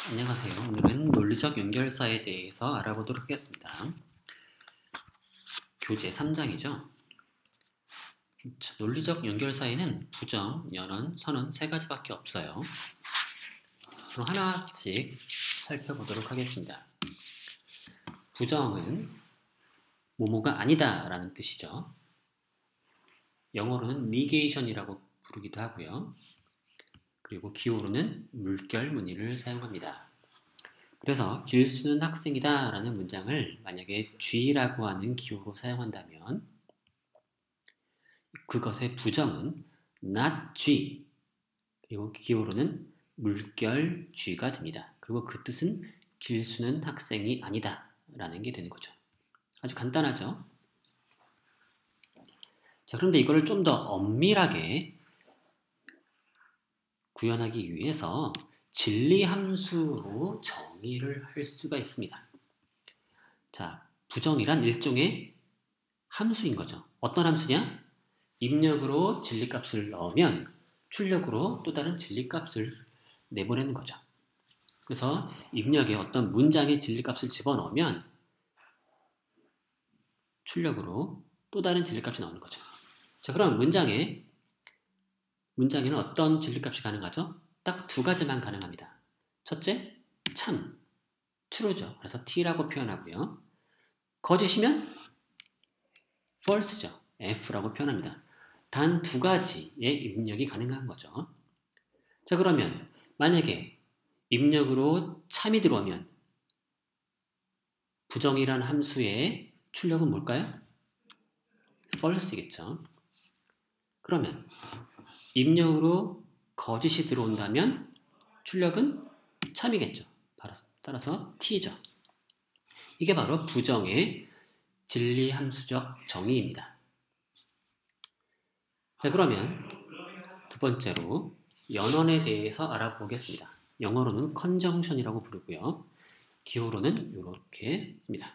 안녕하세요. 오늘은 논리적 연결사에 대해서 알아보도록 하겠습니다. 교재 3장이죠. 논리적 연결사에는 부정, 연원, 선언 세 가지밖에 없어요. 그럼 하나씩 살펴보도록 하겠습니다. 부정은 뭐뭐가 아니다 라는 뜻이죠. 영어로는 negation이라고 부르기도 하고요. 그리고 기호로는 물결 무늬를 사용합니다. 그래서 길수는 학생이다 라는 문장을 만약에 G라고 하는 기호로 사용한다면 그것의 부정은 not G 그리고 기호로는 물결 G가 됩니다. 그리고 그 뜻은 길수는 학생이 아니다 라는 게 되는 거죠. 아주 간단하죠? 자, 그런데 이거를 좀 더 엄밀하게 구현하기 위해서 진리함수로 정의를 할 수가 있습니다. 자, 부정이란 일종의 함수인 거죠. 어떤 함수냐? 입력으로 진리값을 넣으면 출력으로 또 다른 진리값을 내보내는 거죠. 그래서 입력에 어떤 문장의 진리값을 집어넣으면 출력으로 또 다른 진리값이 나오는 거죠. 자, 그럼 문장에는 어떤 진리값이 가능하죠? 딱 두 가지만 가능합니다. 첫째, 참, true죠. 그래서 t라고 표현하고요. 거짓이면 false죠. f라고 표현합니다. 단 두 가지의 입력이 가능한 거죠. 자, 그러면 만약에 입력으로 참이 들어오면 부정이란 함수의 출력은 뭘까요? false겠죠. 그러면 입력으로 거짓이 들어온다면 출력은 참이겠죠. 따라서 t죠. 이게 바로 부정의 진리함수적 정의입니다. 자, 그러면 두 번째로 연원에 대해서 알아보겠습니다. 영어로는 conjunction이라고 부르고요. 기호로는 이렇게 씁니다.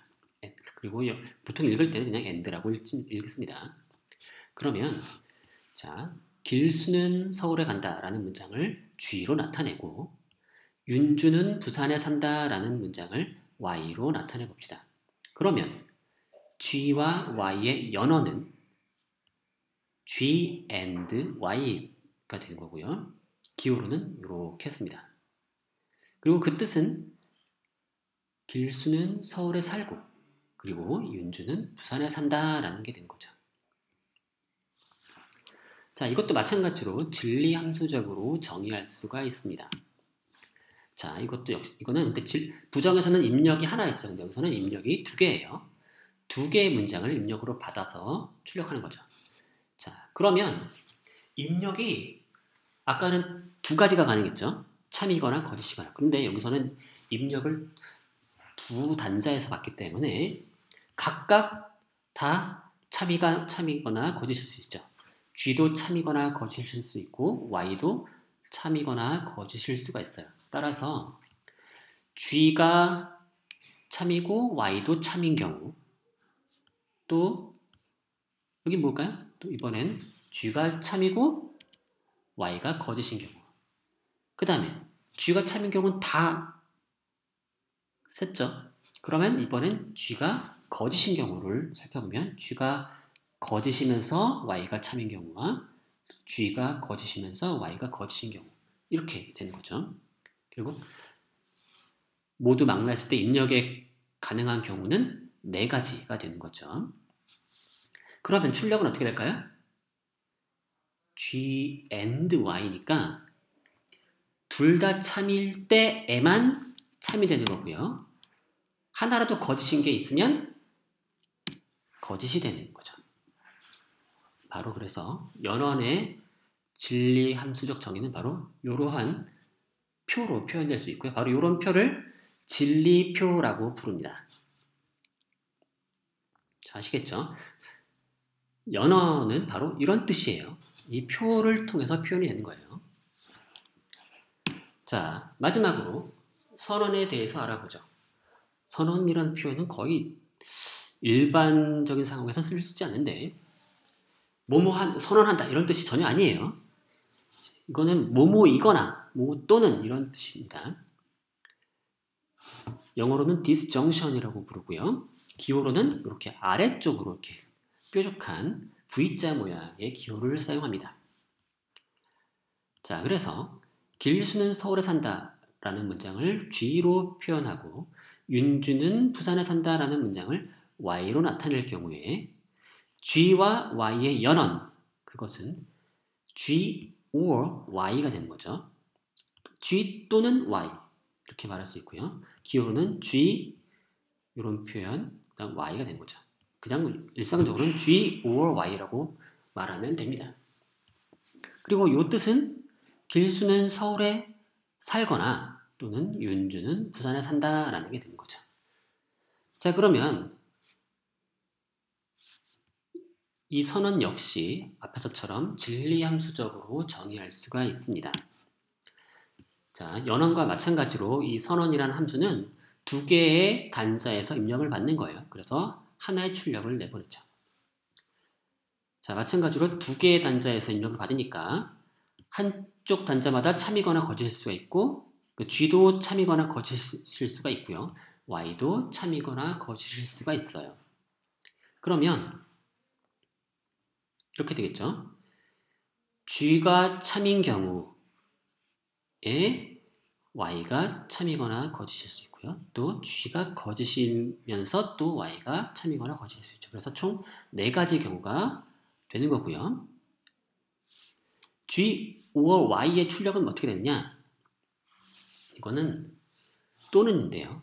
그리고 보통 읽을 때는 그냥 and라고 읽습니다. 그러면 자, 길수는 서울에 간다 라는 문장을 G로 나타내고 윤주는 부산에 산다 라는 문장을 Y로 나타내 봅시다. 그러면 G와 Y의 연원은 G and Y가 되는 거고요. 기호로는 이렇게 했습니다. 그리고 그 뜻은 길수는 서울에 살고 그리고 윤주는 부산에 산다 라는 게 된 거죠. 자, 이것도 마찬가지로 진리함수적으로 정의할 수가 있습니다. 자, 이거는 근데 부정에서는 입력이 하나였죠. 근데 여기서는 입력이 두 개예요. 두 개의 문장을 입력으로 받아서 출력하는 거죠. 자, 그러면 입력이 아까는 두 가지가 가능했죠. 참이거나 거짓이거나. 그런데 여기서는 입력을 두 단자에서 받기 때문에 각각 다 참이거나 거짓일 수 있죠. G도 참이거나 거짓일 수 있고 Y도 참이거나 거짓일 수가 있어요. 따라서 G가 참이고 Y도 참인 경우 또 여기 뭘까요? 또 이번엔 G가 참이고 Y가 거짓인 경우 그 다음에 G가 참인 경우는 다 셌죠. 그러면 이번엔 G가 거짓인 경우를 살펴보면 G가 거짓이면서 Y가 참인 경우와 G가 거짓이면서 Y가 거짓인 경우 이렇게 되는 거죠. 그리고 모두 망라했을 때 입력에 가능한 경우는 네 가지가 되는 거죠. 그러면 출력은 어떻게 될까요? G and Y니까 둘 다 참일 때에만 참이 되는 거고요. 하나라도 거짓인 게 있으면 거짓이 되는 거죠. 바로 그래서 연원의 진리함수적 정의는 바로 이러한 표로 표현될 수 있고요. 바로 이런 표를 진리표라고 부릅니다. 자, 아시겠죠? 연원은 바로 이런 뜻이에요. 이 표를 통해서 표현이 되는 거예요. 자, 마지막으로 선언에 대해서 알아보죠. 선언이라는 표현은 거의 일반적인 상황에서 쓰지 않는데 선언한다 이런 뜻이 전혀 아니에요. 이거는 뭐뭐이거나 뭐 또는 이런 뜻입니다. 영어로는 disjunction이라고 부르고요. 기호로는 이렇게 아래쪽으로 이렇게 뾰족한 V자 모양의 기호를 사용합니다. 자, 그래서 길수는 서울에 산다 라는 문장을 G로 표현하고 윤주는 부산에 산다 라는 문장을 Y로 나타낼 경우에 G와 Y의 연원, 그것은 G or Y가 되는 거죠. G 또는 Y 이렇게 말할 수 있고요. 기호로는 G 이런 표현, 그다음 Y가 되는 거죠. 그냥 일상적으로는 G or Y라고 말하면 됩니다. 그리고 이 뜻은 길수는 서울에 살거나 또는 윤주는 부산에 산다라는 게 되는 거죠. 자, 그러면 이 선언 역시 앞에서처럼 진리함수적으로 정의할 수가 있습니다. 자, 연원과 마찬가지로 이 선언이라는 함수는 두 개의 단자에서 입력을 받는 거예요. 그래서 하나의 출력을 내보내죠. 자, 마찬가지로 두 개의 단자에서 입력을 받으니까 한쪽 단자마다 참이거나 거짓일 수가 있고 G도 참이거나 거짓일 수가 있고요. Y도 참이거나 거짓일 수가 있어요. 그러면 이렇게 되겠죠. G가 참인 경우에 Y가 참이거나 거짓일 수 있고요. 또 G가 거짓이면서 또 Y가 참이거나 거짓일 수 있죠. 그래서 총 4가지 경우가 되는 거고요. G or Y의 출력은 어떻게 되느냐? 이거는 또는인데요.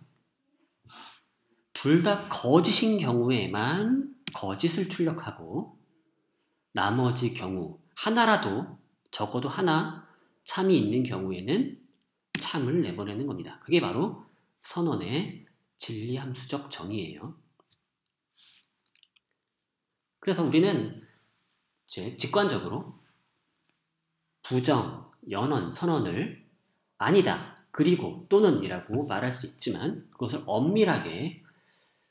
둘 다 거짓인 경우에만 거짓을 출력하고 나머지 경우 하나라도 적어도 하나 참이 있는 경우에는 참을 내보내는 겁니다. 그게 바로 선언의 진리함수적 정의예요. 그래서 우리는 이제 직관적으로 부정, 연원, 선언을 아니다, 그리고 또는 이라고 말할 수 있지만 그것을 엄밀하게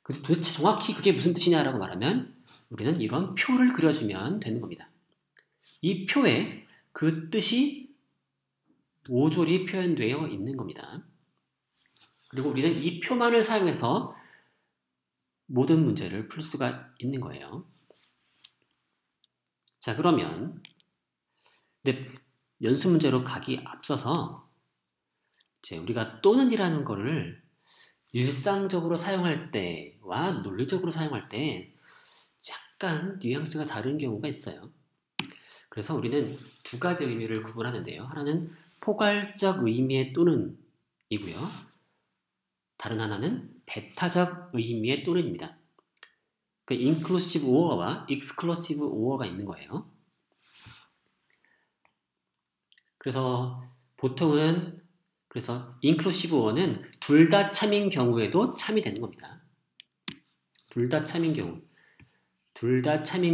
도대체 정확히 그게 무슨 뜻이냐라고 말하면 우리는 이런 표를 그려주면 되는 겁니다. 이 표에 그 뜻이 모조리 표현되어 있는 겁니다. 그리고 우리는 이 표만을 사용해서 모든 문제를 풀 수가 있는 거예요. 자, 그러면 근데 연수 문제로 가기 앞서서 이제 우리가 또는이라는 거를 일상적으로 사용할 때와 논리적으로 사용할 때 약간 뉘앙스가 다른 경우가 있어요. 그래서 우리는 두 가지 의미를 구분하는데요. 하나는 포괄적 의미의 또는이고요. 다른 하나는 배타적 의미의 또는입니다. 그 inclusive or와 exclusive or가 있는 거예요. 그래서 보통은 그래서 inclusive or는 둘 다 참인 경우에도 참이 되는 겁니다. 둘 다 참인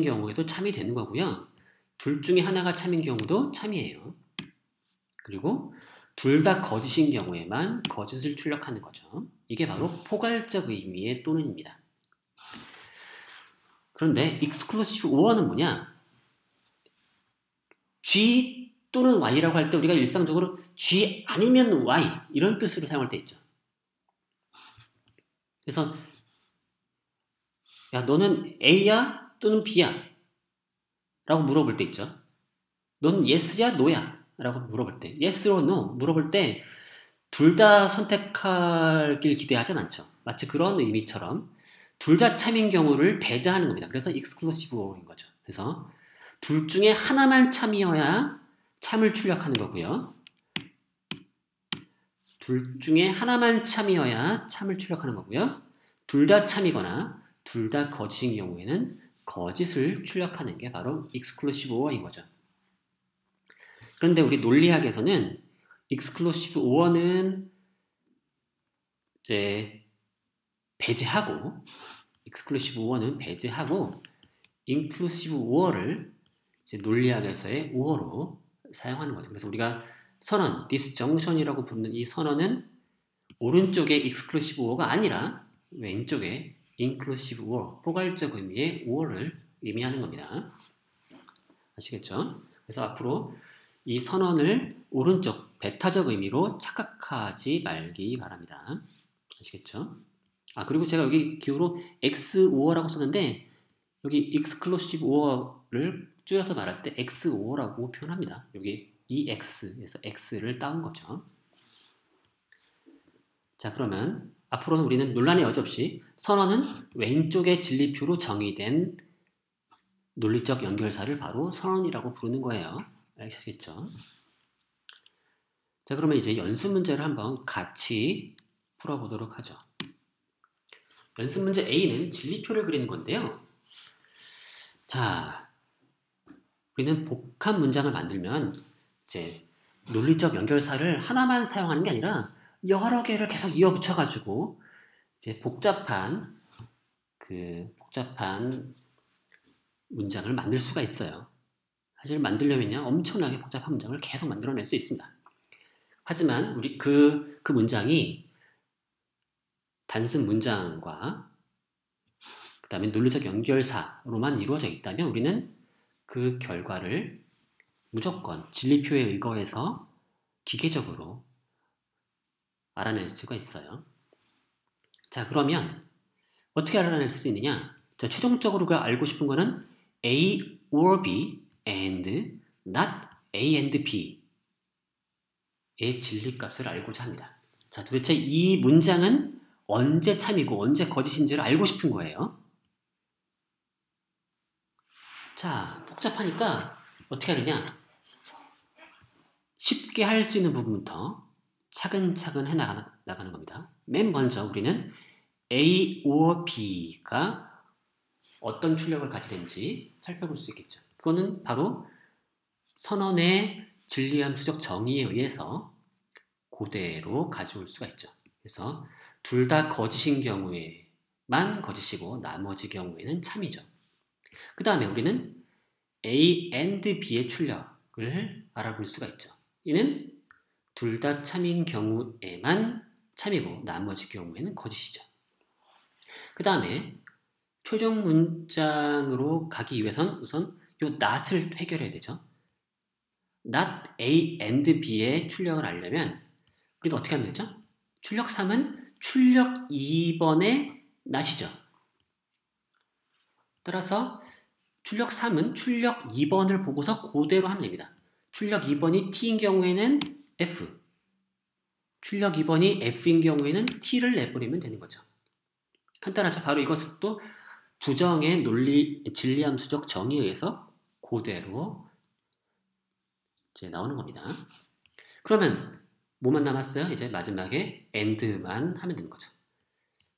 경우에도 참이 되는 거고요. 둘 중에 하나가 참인 경우도 참이에요. 그리고 둘 다 거짓인 경우에만 거짓을 출력하는 거죠. 이게 바로 포괄적 의미의 또는입니다. 그런데 exclusive or는 뭐냐? G 또는 Y라고 할 때 우리가 일상적으로 G 아니면 Y 이런 뜻으로 사용할 때 있죠. 그래서 야, 너는 A야 또는 B야? 라고 물어볼 때 있죠. 넌 yes야 no야? 라고 물어볼 때 yes or no 물어볼 때 둘 다 선택하길 기대하진 않죠. 마치 그런 의미처럼 둘 다 참인 경우를 배제하는 겁니다. 그래서 exclusive or인 거죠. 그래서 둘 중에 하나만 참이어야 참을 출력하는 거고요. 둘 중에 하나만 참이어야 참을 출력하는 거고요. 둘 다 참이거나 둘 다 거짓인 경우에는 거짓을 출력하는 게 바로 exclusive or인 거죠. 그런데 우리 논리학에서는 exclusive or는 이제 배제하고 exclusive or는 배제하고 inclusive or를 이제 논리학에서의 or로 사용하는 거죠. 그래서 우리가 선언, disjunction이라고 부르는 이 선언은 오른쪽에 exclusive or가 아니라 왼쪽에 inclusive or, 포괄적 의미의 or를 의미하는 겁니다. 아시겠죠? 그래서 앞으로 이 선언을 오른쪽 배타적 의미로 착각하지 말기 바랍니다. 아시겠죠? 그리고 제가 여기 기호로 XOR라고 썼는데 여기 exclusive or를 줄여서 말할 때 XOR라고 표현합니다. 여기 EX에서 X를 따온 거죠. 자, 그러면 앞으로는 우리는 논란의 여지 없이 선언은 왼쪽의 진리표로 정의된 논리적 연결사를 바로 선언이라고 부르는 거예요. 아시겠죠? 자, 그러면 이제 연습 문제를 한번 같이 풀어보도록 하죠. 연습 문제 A는 진리표를 그리는 건데요. 자, 우리는 복합 문장을 만들면 이제 논리적 연결사를 하나만 사용하는 게 아니라 여러 개를 계속 이어 붙여가지고 이제 복잡한 문장을 만들 수가 있어요. 사실 만들려면요 엄청나게 복잡한 문장을 계속 만들어낼 수 있습니다. 하지만 우리 그 문장이 단순 문장과 그 다음에 논리적 연결사로만 이루어져 있다면 우리는 그 결과를 무조건 진리표에 의거해서 기계적으로 알아낼 수가 있어요. 자, 그러면 어떻게 알아낼 수 있느냐? 자, 최종적으로 알고 싶은 거는 A or B and not A and B의 진리값을 알고자 합니다. 자, 도대체 이 문장은 언제 참이고 언제 거짓인지를 알고 싶은 거예요. 자, 복잡하니까 어떻게 하느냐? 쉽게 할 수 있는 부분부터 차근차근 해나가는 겁니다. 맨 먼저 우리는 A or B가 어떤 출력을 가지는지 살펴볼 수 있겠죠. 그거는 바로 선언의 진리함 수적 정의에 의해서 그대로 가져올 수가 있죠. 그래서 둘 다 거짓인 경우에만 거짓이고 나머지 경우에는 참이죠. 그 다음에 우리는 A and B의 출력을 알아볼 수가 있죠. 이는 둘 다 참인 경우에만 참이고 나머지 경우에는 거짓이죠. 그 다음에 최종 문장으로 가기 위해선 우선 이 not을 해결해야 되죠. not A and B의 출력을 알려면 우리는 어떻게 하면 되죠? 출력 3은 출력 2번의 not이죠. 따라서 출력 3은 출력 2번을 보고서 그대로 하면 됩니다. 출력 2번이 T인 경우에는 F, 출력 2번이 F인 경우에는 T를 내버리면 되는 거죠. 간단하죠. 바로 이것은 또 부정의 진리함수적 정의에 의해서 그대로 이제 나오는 겁니다. 그러면 뭐만 남았어요? 이제 마지막에 AND만 하면 되는 거죠.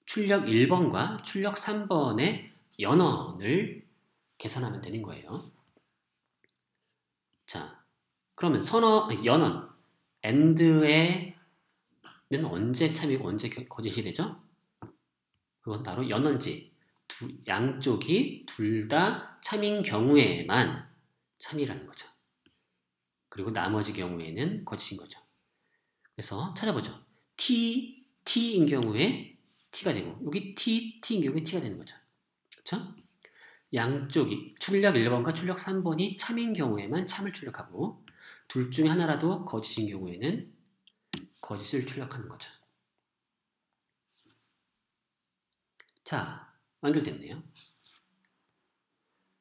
출력 1번과 출력 3번의 연원을 계산하면 되는 거예요. 자, 그러면 연원 AND에는 언제 참이고 언제 거짓이 되죠? 그건 바로 연원지. 양쪽이 둘 다 참인 경우에만 참이라는 거죠. 그리고 나머지 경우에는 거짓인 거죠. 그래서 찾아보죠. T인 경우에 T가 되고 여기 T인 경우에 T가 되는 거죠. 그렇죠? 양쪽이 출력 1번과 출력 3번이 참인 경우에만 참을 출력하고 둘 중에 하나라도 거짓인 경우에는 거짓을 출력하는 거죠. 자, 완결됐네요.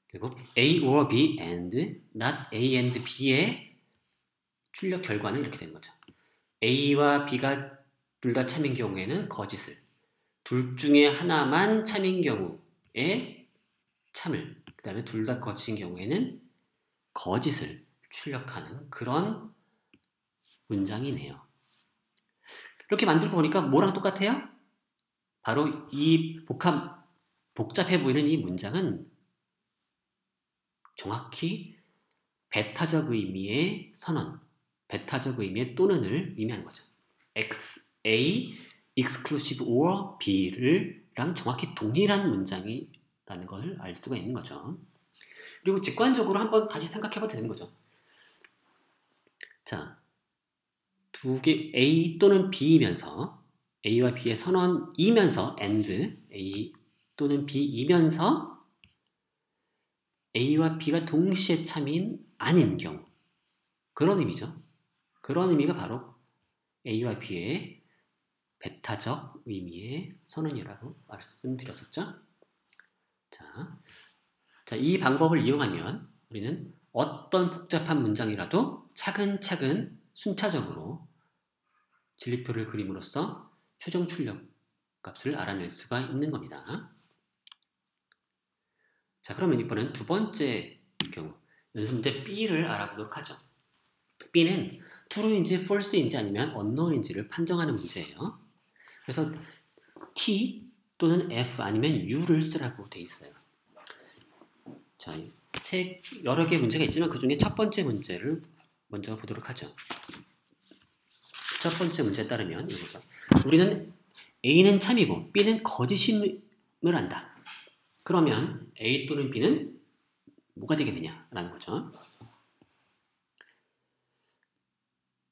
그리고 A or B and not A and B의 출력 결과는 이렇게 되는 거죠. A와 B가 둘 다 참인 경우에는 거짓을, 둘 중에 하나만 참인 경우에 참을, 그 다음에 둘 다 거짓인 경우에는 거짓을 출력하는 그런 문장이네요. 이렇게 만들고 보니까 뭐랑 똑같아요? 바로 이 복잡해 보이는 이 문장은 정확히 배타적 의미의 선언, 배타적 의미의 또는을 의미하는 거죠. A, exclusive or B랑 정확히 동일한 문장이라는 걸 알 수가 있는 거죠. 그리고 직관적으로 한번 다시 생각해봐도 되는 거죠. 자, 두 개 A 또는 B이면서 A와 B의 선언이면서 and A 또는 B이면서 A와 B가 동시에 참인 아닌 경우 그런 의미죠. 그런 의미가 바로 A와 B의 베타적 의미의 선언이라고 말씀드렸었죠. 자, 이 방법을 이용하면 우리는 어떤 복잡한 문장이라도 차근차근 순차적으로 진리표를 그림으로써 최종 출력 값을 알아낼 수가 있는 겁니다. 자, 그러면 이번엔 두 번째 경우 연습 문제 B를 알아보도록 하죠. B는 true인지 false인지 아니면 unknown인지를 판정하는 문제예요. 그래서 T 또는 F 아니면 U를 쓰라고 돼 있어요. 자, 여러 개의 문제가 있지만 그 중에 첫 번째 문제를 먼저 보도록 하죠. 첫 번째 문제에 따르면 이거죠. 우리는 A는 참이고 B는 거짓임을 안다. 그러면 A 또는 B는 뭐가 되겠느냐라는 거죠.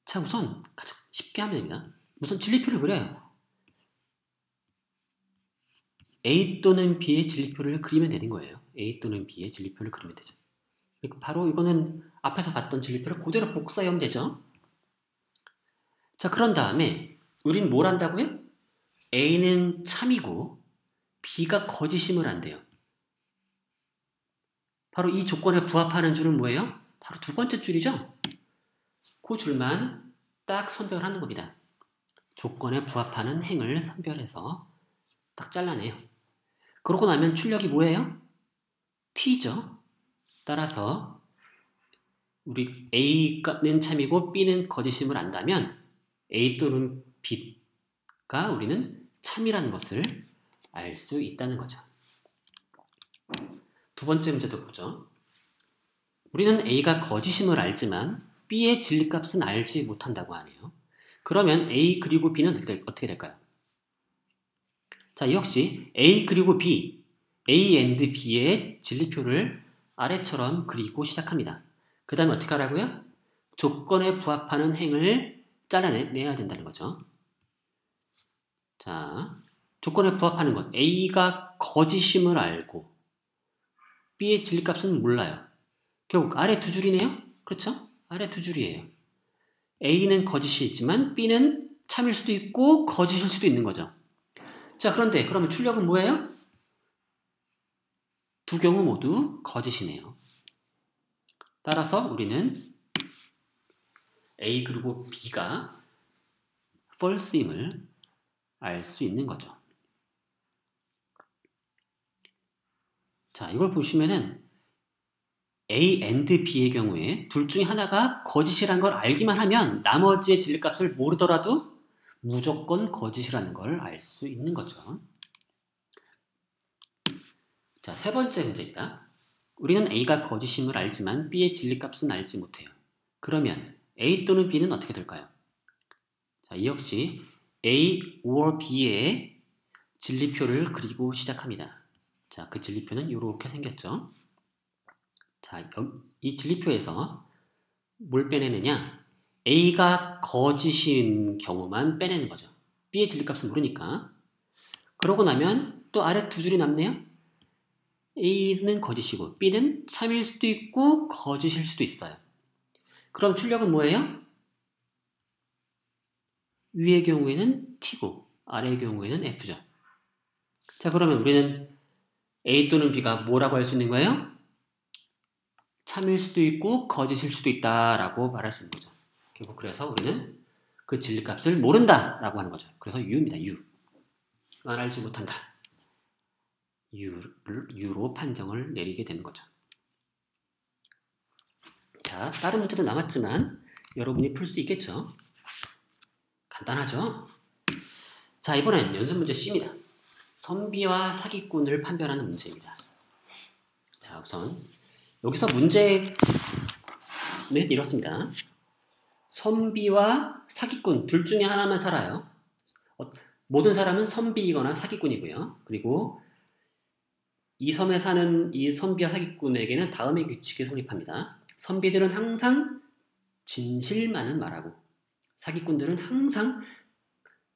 자, 우선 가장 쉽게 하면 됩니다. 우선 진리표를 그려요. A 또는 B의 진리표를 그리면 되는 거예요. A 또는 B의 진리표를 그리면 되죠. 바로 이거는 앞에서 봤던 진리표를 그대로 복사하면 되죠. 자, 그런 다음에 우린 뭘 한다고요? A는 참이고 B가 거짓임을 한대요. 바로 이 조건에 부합하는 줄은 뭐예요? 바로 두 번째 줄이죠. 그 줄만 딱 선별하는 겁니다. 조건에 부합하는 행을 선별해서 딱 잘라내요. 그러고 나면 출력이 뭐예요? T죠. 따라서 우리 A는 참이고 B는 거짓임을 안다면 A 또는 B가 우리는 참이라는 것을 알 수 있다는 거죠. 두 번째 문제도 보죠. 우리는 A가 거짓임을 알지만 B의 진리값은 알지 못한다고 하네요. 그러면 A 그리고 B는 어떻게 될까요? 자, 역시 A 그리고 B, A and B의 진리표를 아래처럼 그리고 시작합니다. 그 다음에 어떻게 하라고요? 조건에 부합하는 행을 잘라내야 된다는 거죠. 자, 조건에 부합하는 것. A가 거짓임을 알고 B의 진리값은 몰라요. 결국 아래 두 줄이네요? 그렇죠? 아래 두 줄이에요. A는 거짓이 있지만 B는 참일 수도 있고 거짓일 수도 있는 거죠. 자, 그런데 그러면 출력은 뭐예요? 두 경우 모두 거짓이네요. 따라서 우리는 A 그리고 B가 false임을 알 수 있는 거죠. 자, 이걸 보시면은 A and B의 경우에 둘 중에 하나가 거짓이라는 걸 알기만 하면 나머지의 진리값을 모르더라도 무조건 거짓이라는 걸 알 수 있는 거죠. 자, 세 번째 문제입니다. 우리는 A가 거짓임을 알지만 B의 진리값은 알지 못해요. 그러면 A 또는 B는 어떻게 될까요? 자, 이 역시 A or B의 진리표를 그리고 시작합니다. 자, 그 진리표는 이렇게 생겼죠. 자, 이 진리표에서 뭘 빼내느냐? A가 거짓인 경우만 빼내는 거죠. B의 진리값은 모르니까. 그러고 나면 또 아래 두 줄이 남네요. A는 거짓이고 B는 참일 수도 있고 거짓일 수도 있어요. 그럼 출력은 뭐예요? 위의 경우에는 T고 아래의 경우에는 F죠. 자, 그러면 우리는 A 또는 B가 뭐라고 할 수 있는 거예요? 참일 수도 있고 거짓일 수도 있다라고 말할 수 있는 거죠. 결국 그래서 우리는 그 진리값을 모른다라고 하는 거죠. 그래서 U입니다. U. 난 알지 못한다. U로 판정을 내리게 되는 거죠. 자, 다른 문제도 남았지만 여러분이 풀 수 있겠죠? 간단하죠? 자, 이번엔 연습 문제 C입니다. 선비와 사기꾼을 판별하는 문제입니다. 자, 우선 여기서 문제는 이렇습니다. 선비와 사기꾼 둘 중에 하나만 살아요. 모든 사람은 선비이거나 사기꾼이고요. 그리고 이 섬에 사는 이 선비와 사기꾼에게는 다음의 규칙이 성립합니다. 선비들은 항상 진실만을 말하고 사기꾼들은 항상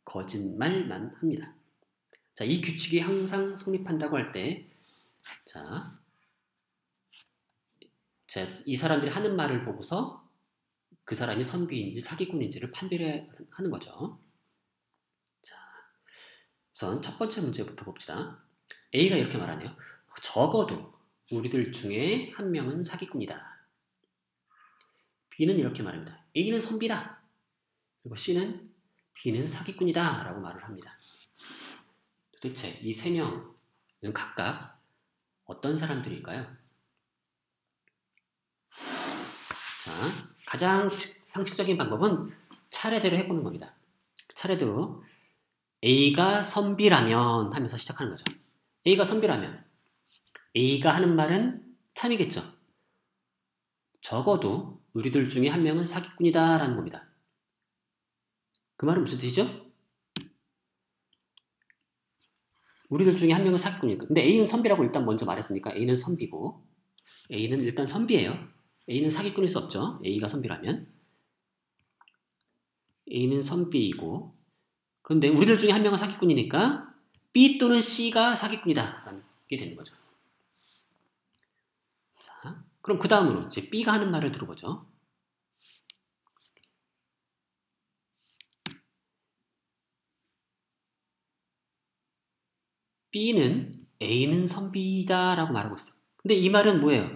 거짓말만 합니다. 자, 이 규칙이 항상 성립한다고 할 때, 자, 이 사람들이 하는 말을 보고서 그 사람이 선비인지 사기꾼인지를 판별해야 하는 거죠. 자, 우선 첫 번째 문제부터 봅시다. A가 이렇게 말하네요. 적어도 우리들 중에 한 명은 사기꾼이다. B는 이렇게 말합니다. A는 선비다. 그리고 C는 B는 사기꾼이다 라고 말을 합니다. 도대체 이 세 명은 각각 어떤 사람들일까요? 자, 가장 상식적인 방법은 차례대로 해보는 겁니다. 차례대로 A가 선비라면 하면서 시작하는 거죠. A가 선비라면 A가 하는 말은 참이겠죠. 적어도 우리들 중에 한 명은 사기꾼이다 라는 겁니다. 그 말은 무슨 뜻이죠? 우리들 중에 한 명은 사기꾼이니까. 근데 A는 선비라고 일단 먼저 말했으니까 A는 선비고, A는 일단 선비예요. A는 사기꾼일 수 없죠. A가 선비라면. A는 선비이고, 그런데 우리들 중에 한 명은 사기꾼이니까 B 또는 C가 사기꾼이다 라는 게 되는 거죠. 자, 그럼 그 다음으로 이제 B가 하는 말을 들어보죠. B는 A는 선비다 라고 말하고 있어요. 근데 이 말은 뭐예요?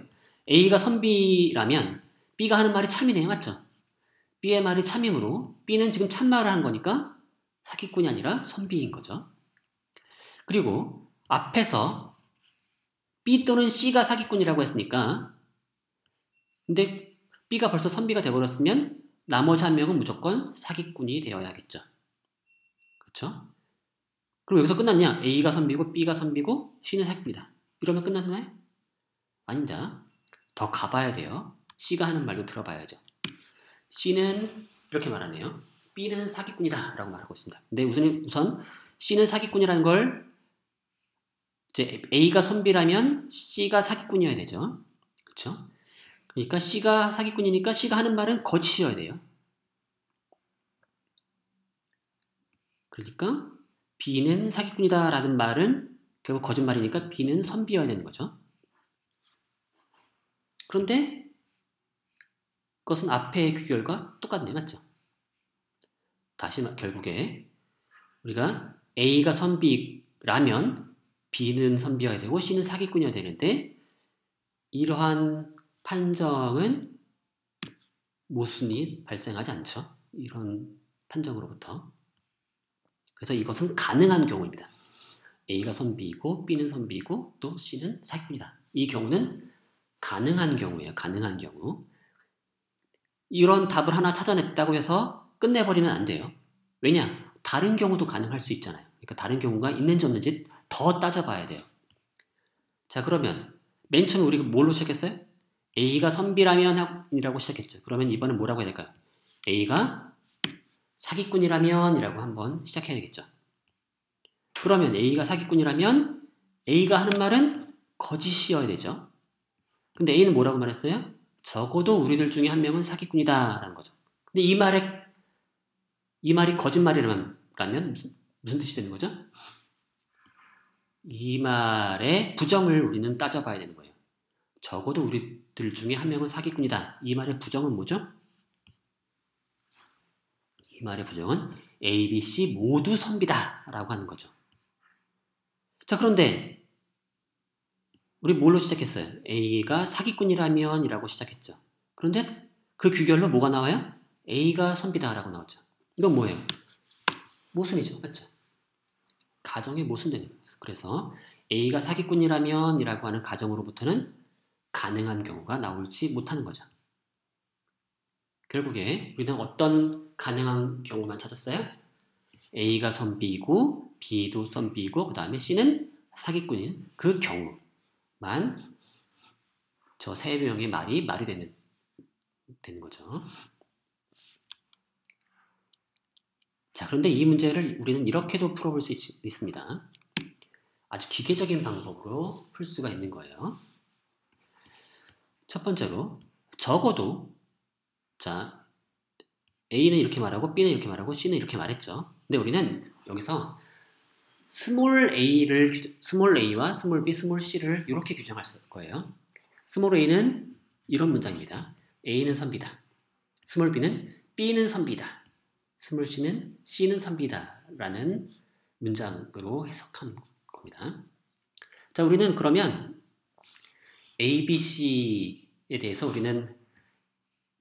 A가 선비라면 B가 하는 말이 참이네요. 맞죠? B의 말이 참이므로 B는 지금 참말을 한 거니까 사기꾼이 아니라 선비인 거죠. 그리고 앞에서 B 또는 C가 사기꾼이라고 했으니까 근데 B가 벌써 선비가 되어버렸으면 나머지 한 명은 무조건 사기꾼이 되어야겠죠. 그렇죠? 그럼 여기서 끝났냐? A가 선비고 B가 선비고 C는 사기꾼이다. 이러면 끝났나요? 아닙니다. 더 가봐야 돼요. C가 하는 말도 들어봐야죠. C는 이렇게 말하네요. B는 사기꾼이다 라고 말하고 있습니다. 근데 우선 C는 사기꾼이라는 걸 이제 A가 선비라면 C가 사기꾼이어야 되죠. 그렇죠? 그러니까 C가 사기꾼이니까 C가 하는 말은 거짓이어야 돼요. 그러니까 B는 사기꾼이다 라는 말은 결국 거짓말이니까 B는 선비여야 되는 거죠. 그런데 그것은 앞의 귀결과 똑같네요. 맞죠? 다시 결국에 우리가 A가 선비라면 B는 선비여야 되고 C는 사기꾼이어야 되는데 이러한 판정은 모순이 발생하지 않죠. 이런 판정으로부터. 그래서 이것은 가능한 경우입니다. A가 선비이고 B는 선비이고 또 C는 사기꾼이다. 이 경우는 가능한 경우예요. 가능한 경우. 이런 답을 하나 찾아냈다고 해서 끝내버리면 안 돼요. 왜냐? 다른 경우도 가능할 수 있잖아요. 그러니까 다른 경우가 있는지 없는지 더 따져봐야 돼요. 자, 그러면 맨 처음에 우리가 뭘로 시작했어요? A가 선비라면 이라고 시작했죠. 그러면 이번엔 뭐라고 해야 될까요? A가 사기꾼이라면 이라고 한번 시작해야 되겠죠. 그러면 A가 사기꾼이라면 A가 하는 말은 거짓이어야 되죠. 근데 A는 뭐라고 말했어요? 적어도 우리들 중에 한 명은 사기꾼이다 라는 거죠. 근데 이 말이 거짓말이라면 무슨 뜻이 되는 거죠? 이 말의 부정을 우리는 따져봐야 되는 거예요. 적어도 우리들 중에 한 명은 사기꾼이다. 이 말의 부정은 뭐죠? 이 말의 부정은 A, B, C 모두 선비다 라고 하는 거죠. 자, 그런데 우리 뭘로 시작했어요? A가 사기꾼이라면 이라고 시작했죠. 그런데 그 귀결로 뭐가 나와요? A가 선비다 라고 나오죠. 이건 뭐예요? 모순이죠. 맞죠? 가정에 모순되는 거예요. 그래서 A가 사기꾼이라면 이라고 하는 가정으로부터는 가능한 경우가 나올지 못하는 거죠. 결국에 우리는 어떤 가능한 경우만 찾았어요? A가 선비이고 B도 선비이고 그 다음에 C는 사기꾼인 그 경우만 저 세 명의 말이 되는 거죠. 자, 그런데 이 문제를 우리는 이렇게도 풀어볼 수 있습니다. 아주 기계적인 방법으로 풀 수가 있는 거예요. 첫 번째로 적어도 자 A는 이렇게 말하고 B는 이렇게 말하고 C는 이렇게 말했죠. 근데 우리는 여기서 스몰 A와 스몰 B, 스몰 C를 이렇게 규정할 거예요. 스몰 A는 이런 문장입니다. A는 선비다. 스몰 B는 B는 선비다. 스몰 C는 C는 선비다. 라는 문장으로 해석한 겁니다. 자, 우리는 그러면 A, B, C에 대해서 우리는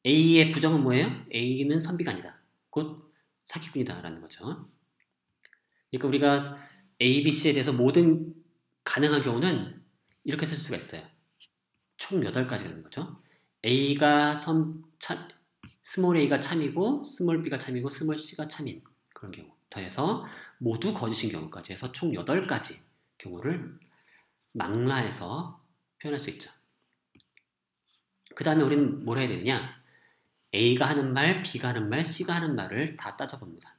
A의 부정은 뭐예요? A는 선비가 아니다. 곧 사기꾼이다라는 거죠. 그러니까 우리가 A, B, C에 대해서 모든 가능한 경우는 이렇게 쓸 수가 있어요. 총 8가지가 되는 거죠. 스몰 a가 참이고 스몰 b가 참이고 스몰 c가 참인 그런 경우 더해서 모두 거짓인 경우까지 해서 총 8가지 경우를 망라해서 표현할 수 있죠. 그 다음에 우리는 뭘 해야 되느냐? A가 하는 말, B가 하는 말, C가 하는 말을 다 따져봅니다.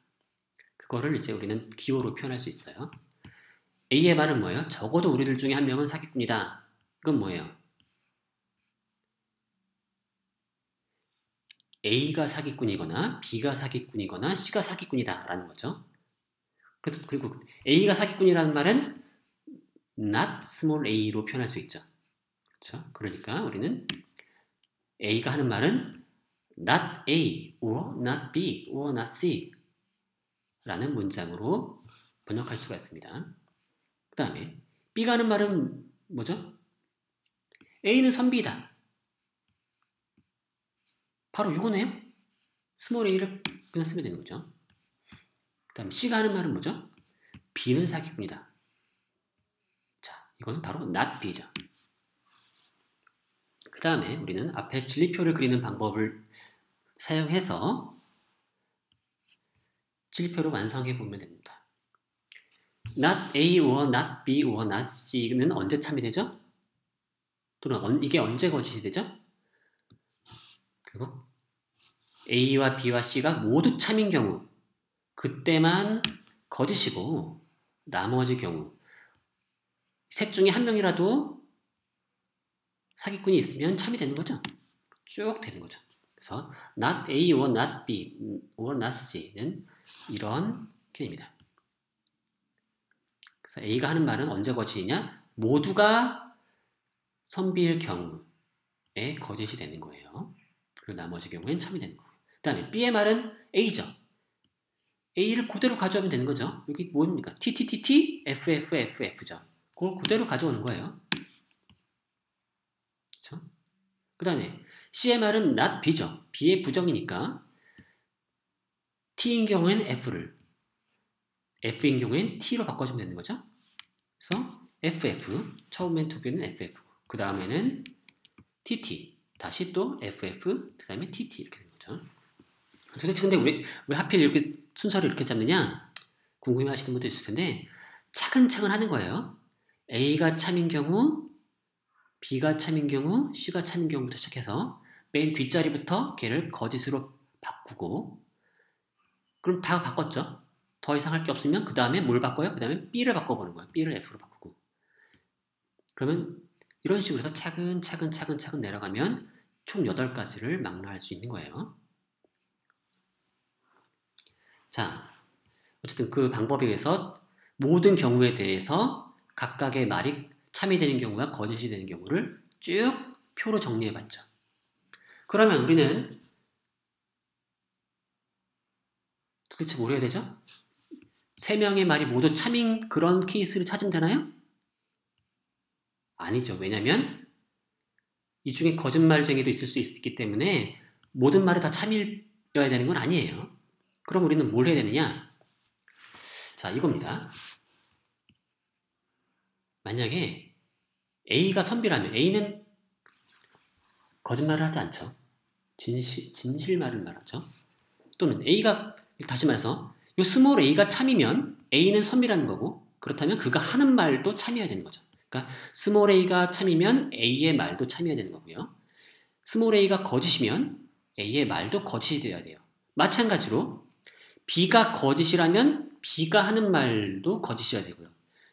그거를 이제 우리는 기호로 표현할 수 있어요. A의 말은 뭐예요? 적어도 우리들 중에 한 명은 사기꾼이다. 이건 뭐예요? A가 사기꾼이거나 B가 사기꾼이거나 C가 사기꾼이다 라는 거죠. 그리고 A가 사기꾼이라는 말은 not small a로 표현할 수 있죠. 그렇죠? 그러니까 우리는 A가 하는 말은 not A or not B or not C 라는 문장으로 번역할 수가 있습니다. 그 다음에 B가 하는 말은 뭐죠? A는 선비이다. 바로 이거네요. 스몰 a를 그냥 쓰면 되는 거죠. 그 다음에 C가 하는 말은 뭐죠? B는 사기꾼이다. 자, 이거는 바로 not B죠. 그 다음에 우리는 앞에 진리표를 그리는 방법을 사용해서 진리표를 완성해 보면 됩니다. not A or not B or not C는 언제 참이 되죠? 또는 이게 언제 거짓이 되죠? 그리고 A와 B와 C가 모두 참인 경우 그때만 거짓이고 나머지 경우 셋 중에 한 명이라도 사기꾼이 있으면 참이 되는 거죠. 쭉 되는 거죠. 그래서 not A or not B or not C는 이런 표현입니다. 그래서 A가 하는 말은 언제 거짓이냐? 모두가 선비일 경우에 거짓이 되는 거예요. 그리고 나머지 경우엔 참이 되는 거예요. 그 다음에 B의 말은 A죠. A를 그대로 가져오면 되는 거죠. 여기 뭡니까? TTTT, FFFF죠. 그걸 그대로 가져오는 거예요. 그렇죠? 그 다음에 C의 말은 not B죠. B의 부정이니까 T인 경우엔 F를 F인 경우엔 T로 바꿔주면 되는 거죠. 그래서 FF, 처음엔 두 개는 FF, 그 다음에는 TT, 다시 또 FF, 그 다음에 TT 이렇게 되는 거죠. 도대체 근데 왜 하필 이렇게 순서를 이렇게 잡느냐 궁금해 하시는 분도 있을 텐데 차근차근 하는 거예요. A가 참인 경우, B가 참인 경우, C가 참인 경우부터 시작해서 맨 뒷자리부터 걔를 거짓으로 바꾸고 그럼 다 바꿨죠. 더 이상 할 게 없으면 그 다음에 뭘 바꿔요? 그 다음에 B를 바꿔보는 거예요. B를 F로 바꾸고 그러면 이런 식으로 해서 차근차근 내려가면 총 8가지를 망라할 수 있는 거예요. 자, 어쨌든 그 방법에 의해서 모든 경우에 대해서 각각의 말이 참이 되는 경우와 거짓이 되는 경우를 쭉 표로 정리해봤죠. 그러면 우리는 도대체 뭘 해야 되죠? 3명의 말이 모두 참인 그런 케이스를 찾으면 되나요? 아니죠. 왜냐하면 이 중에 거짓말쟁이도 있을 수 있기 때문에 모든 말이 다 참이어야 되는 건 아니에요. 그럼 우리는 뭘 해야 되느냐? 자, 이겁니다. 만약에 A가 선비라면 A는 거짓말을 하지 않죠. 진실말을 말하죠. 또는 A가 다시 말해서 이 스몰 a가 참이면 A는 선비라는 거고 그렇다면 그가 하는 말도 참여해야 되는 거죠. 그러니까 스몰 a가 참이면 A의 말도 참여해야 되는 거고요. 스몰 a가 거짓이면 A의 말도 거짓이 되어야 돼요. 마찬가지로 B가 거짓이라면 B가 하는 말도 거짓이어야 되고요.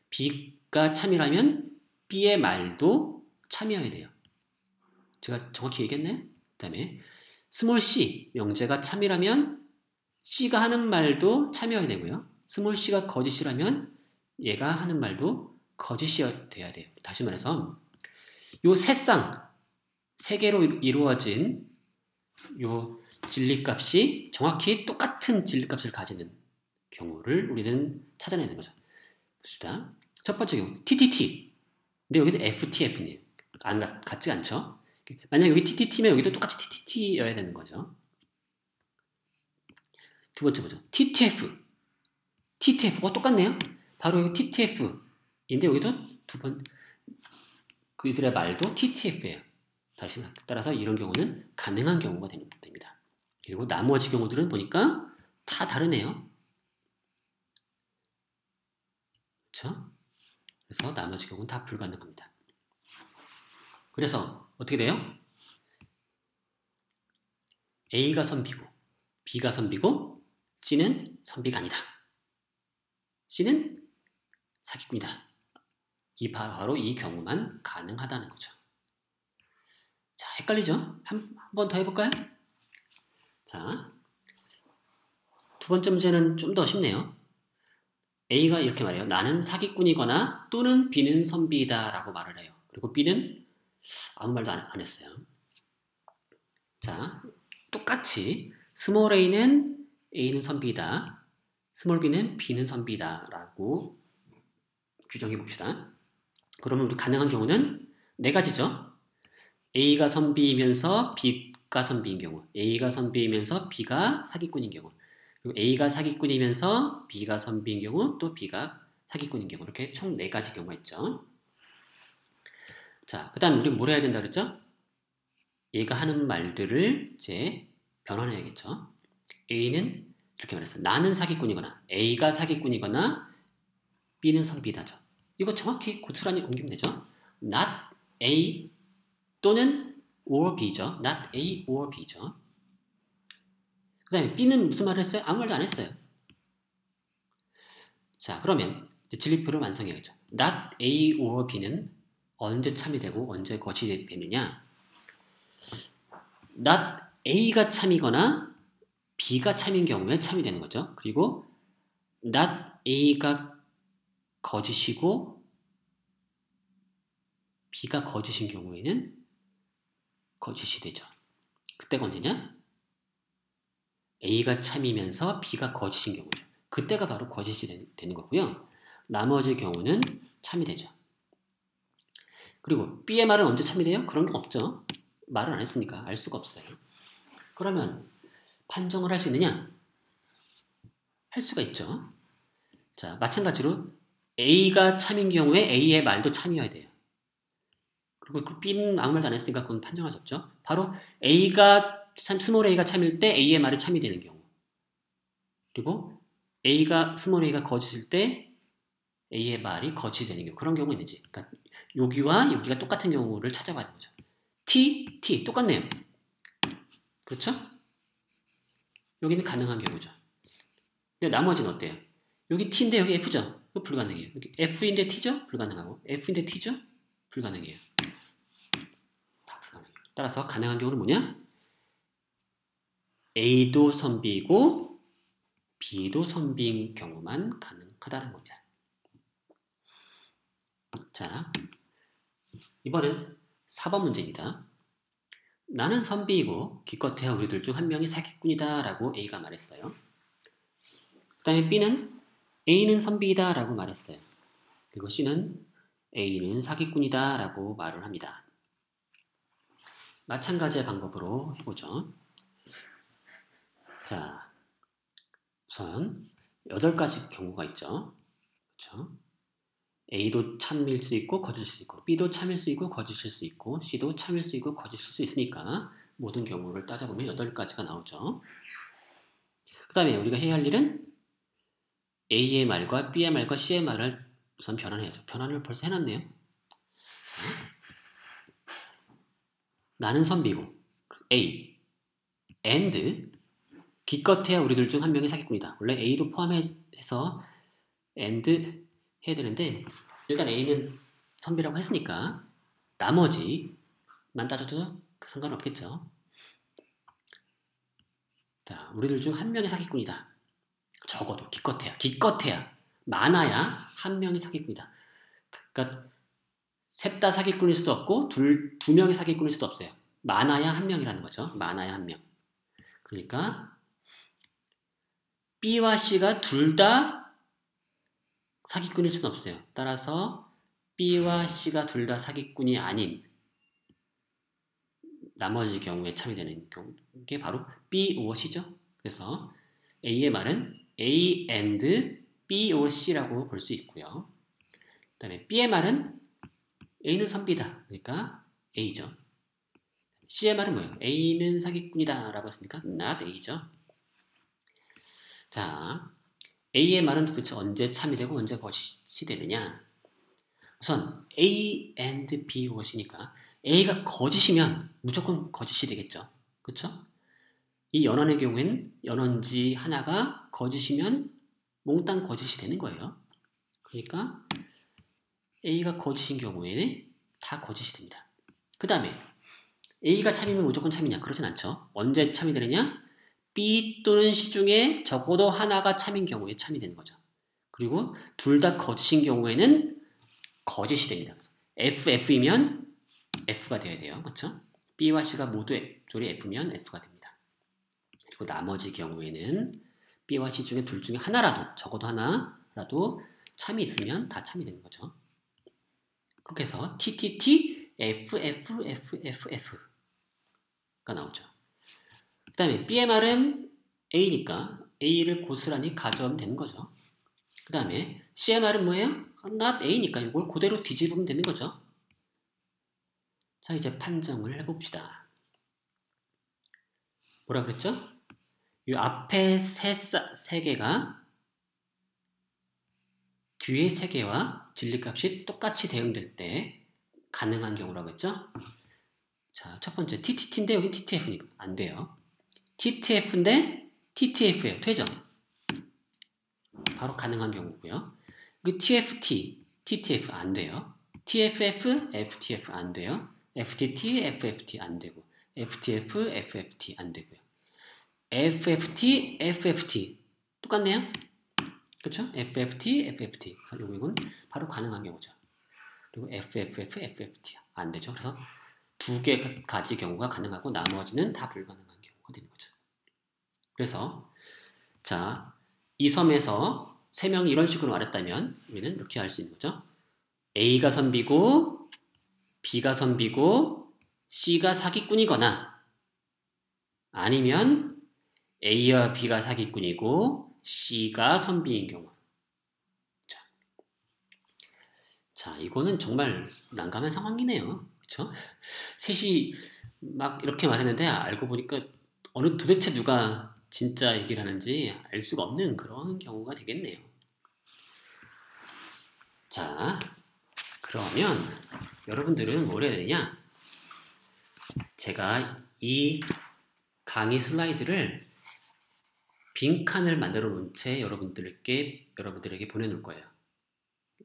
B가 참이라면 B의 말도 참여해야 돼요. 제가 정확히 얘기했나요? 그 다음에 스몰 c, 명제가 참이라면 C가 하는 말도 참여해야 되고요. 스몰 c가 거짓이라면 얘가 하는 말도 거짓이어야 돼요. 다시 말해서 요 세쌍, 세 개로 이루어진 요 진리값이 정확히 똑같은 진리값을 가지는 경우를 우리는 찾아내는 거죠. 봅시다. 첫 번째 경우 TTT. 근데 여기도 FTF네요. 같지 않죠? 만약 여기 TTT면 여기도 똑같이 TTT여야 되는 거죠. 두 번째 보죠. TTF. TTF. 똑같네요. 바로 여기 TTF인데 여기도 그들의 말도 TTF예요. 다시 따라서 이런 경우는 가능한 경우가 됩니다. 그리고 나머지 경우들은 보니까 다 다르네요. 그렇죠? 그래서 나머지 경우는 다 불가능합니다. 그래서 어떻게 돼요? A가 선비고 B가 선비고 C는 선비가 아니다. C는 사기꾼이다. 바로 이 경우만 가능하다는 거죠. 자, 헷갈리죠? 한 번 더 해볼까요? 자, 두 번째 문제는 좀 더 쉽네요. A가 이렇게 말해요. 나는 사기꾼이거나 또는 B는 선비이다 라고 말을 해요. 그리고 B는 아무 말도 안 했어요. 자, 똑같이 스몰 a는 A는 선비이다. 스몰 b는 B는 선비이다 라고 규정해 봅시다. 그러면 우리 가능한 경우는 네 가지죠. A가 선비이면서 B가 선비인 경우, A가 선비이면서 B가 사기꾼인 경우, 그리고 A가 사기꾼이면서 B가 선비인 경우, 또 B가 사기꾼인 경우, 이렇게 총 네 가지 경우가 있죠. 자, 그 다음 우리 뭘 해야 된다 그랬죠? 얘가 하는 말들을 이제 변환해야겠죠. A는 이렇게 말했어요. 나는 사기꾼이거나 A가 사기꾼이거나 B는 선비다죠. 이거 정확히 고스란히 옮기면 되죠. Not A 또는 or B죠. Not A or B죠. 그 다음에 B는 무슨 말을 했어요? 아무 말도 안 했어요. 자, 그러면 이제 진리표를 완성해야겠죠. Not A or B는 언제 참이되고 언제 거짓이 되느냐? Not A가 참이거나 B가 참인 경우에 참이 되는 거죠. 그리고 not A가 거짓이고 B가 거짓인 경우에는 거짓이 되죠. 그때가 언제냐? A가 참이면서 B가 거짓인 경우죠. 그때가 바로 거짓이 되는 거고요. 나머지 경우는 참이 되죠. 그리고 B의 말은 언제 참이 돼요? 그런 게 없죠. 말을 안 했으니까 알 수가 없어요. 그러면 판정을 할 수 있느냐? 할 수가 있죠. 자, 마찬가지로 A가 참인 경우에 A의 말도 참이어야 돼요. 그리고 B는 아무 말도 안 했으니까 그건 판정할 수 없죠. 바로 스몰 A가 참일 때 A의 말이 참이 되는 경우. 그리고 스몰 A가 거짓일 때 A의 말이 거짓이 되는 경우. 그런 경우가 있는지. 그러니까 여기와 여기가 똑같은 경우를 찾아봐야 되는 거죠. T, 똑같네요. 그렇죠? 여기는 가능한 경우죠. 근데 나머지는 어때요? 여기 T인데 여기 F죠? 이거 불가능해요. 여기 F인데 T죠? 불가능하고 F인데 T죠? 불가능해요. 다 불가능해요. 따라서 가능한 경우는 뭐냐? A도 선비이고 B도 선비인 경우만 가능하다는 겁니다. 자, 이번엔 4번 문제입니다. 나는 선비이고 기껏해야 우리들 중 한 명이 사기꾼이다 라고 A가 말했어요. 그 다음에 B는 A는 선비이다 라고 말했어요. 그리고 C는 A는 사기꾼이다 라고 말을 합니다. 마찬가지의 방법으로 해보죠. 자, 우선 8가지 경우가 있죠. 그렇죠? A도 참일 수 있고 거짓일 수 있고 B도 참일 수 있고 거짓일 수 있고 C도 참일 수 있고 거짓일 수 있으니까 모든 경우를 따져보면 8가지가 나오죠. 그 다음에 우리가 해야 할 일은 A의 말과 B의 말과 C의 말을 우선 변환해야죠. 변환을 벌써 해놨네요. 자, 나는 선비고 A and 기껏해야 우리들 중 한 명이 사기꾼이다. 원래 A도 포함해서 and 해야 되는데 일단 A는 선비라고 했으니까 나머지만 따져도 상관없겠죠. 자, 우리들 중 한 명이 사기꾼이다. 적어도 기껏해야 많아야 한 명이 사기꾼이다. 그러니까 셋 다 사기꾼일 수도 없고 두 명이 사기꾼일 수도 없어요. 많아야 한 명이라는 거죠. 많아야 한 명. 그러니까 B와 C가 둘 다 사기꾼일 수는 없어요. 따라서 B와 C가 둘 다 사기꾼이 아닌 나머지 경우에 참여되는 경우, 이게 바로 B or C죠. 그래서 A의 말은 A and B or C라고 볼 수 있고요. 그 다음에 B의 말은 A는 선비다. 그러니까 A죠. C의 말은 뭐예요? A는 사기꾼이다 라고 했으니까 not A죠. 자, A의 말은 도대체 언제 참이되고 언제 거짓이 되느냐? 우선 A and B 것이니까 A가 거짓이면 무조건 거짓이 되겠죠. 그렇죠? 이 연원의 경우에는 연원지 하나가 거짓이면 몽땅 거짓이 되는 거예요. 그러니까 A가 거짓인 경우에는 다 거짓이 됩니다. 그 다음에 A가 참이면 무조건 참이냐? 그렇진 않죠. 언제 참이 되느냐? B 또는 C 중에 적어도 하나가 참인 경우에 참이 되는 거죠. 그리고 둘 다 거짓인 경우에는 거짓이 됩니다. F이면 F가 되어야 돼요. 그렇죠? B와 C가 모두 조리 F면 F가 됩니다. 그리고 나머지 경우에는 B와 C 중에 둘 중에 하나라도, 적어도 하나라도 참이 있으면 다 참이 되는 거죠. 그렇게 해서 TTT, FFFFF가 나오죠. 그 다음에 B의 말은 A니까 A를 고스란히 가져오면 되는 거죠. 그 다음에 C의 말은 뭐예요? not A니까 이걸 그대로 뒤집으면 되는 거죠. 자, 이제 판정을 해봅시다. 뭐라 그랬죠? 이 앞에 세 개가 뒤에 세 개와 진리값이 똑같이 대응될 때 가능한 경우라고 했죠? 자, 첫 번째 TTT인데 여기 TTF니까 안 돼요. TTF인데 TTF예요. 되죠? 바로 가능한 경우고요. 여기 TFT, TTF 안 돼요. TFF, FTF 안 돼요. FTT, FFT 안 되고 FTF, FFT 안 되고요. FFT, FFT 똑같네요. 그렇죠? FFT, FFT. 그래서 이건 바로 가능한 경우죠. 그리고 FFF, FFT 안 되죠. 그래서 두 가지 경우가 가능하고 나머지는 다 불가능한 경우가 되는 거죠. 그래서 자, 이 섬에서 세 명이 이런 식으로 말했다면 우리는 이렇게 알 수 있는 거죠. A가 선비고 B가 선비고 C가 사기꾼이거나 아니면 A와 B가 사기꾼이고 C가 선비인 경우. 자, 이거는 정말 난감한 상황이네요. 그렇죠? 셋이 막 이렇게 말했는데 알고 보니까 도대체 누가 진짜 얘기를 하는지 알 수가 없는 그런 경우가 되겠네요. 자, 그러면 여러분들은 뭘 해야 되냐? 제가 이 강의 슬라이드를 빈칸을 만들어 놓은 채 여러분들에게 보내놓을 거예요.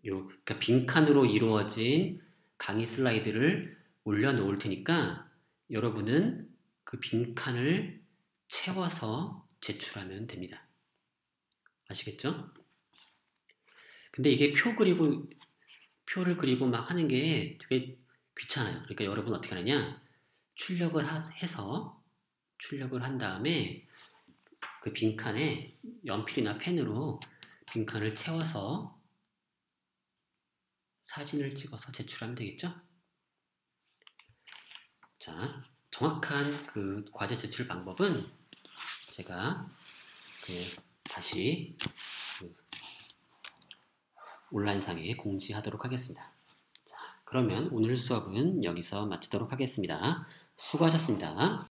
그러니까 빈칸으로 이루어진 강의 슬라이드를 올려놓을 테니까 여러분은 그 빈칸을 채워서 제출하면 됩니다. 아시겠죠? 근데 이게 표를 그리고 막 하는 게 되게 귀찮아요. 그러니까 여러분 어떻게 하느냐? 출력을 한 다음에 그 빈칸에 연필이나 펜으로 빈칸을 채워서 사진을 찍어서 제출하면 되겠죠? 자, 정확한 그 과제 제출 방법은 제가 다시 온라인상에 공지하도록 하겠습니다. 자, 그러면 오늘 수업은 여기서 마치도록 하겠습니다. 수고하셨습니다.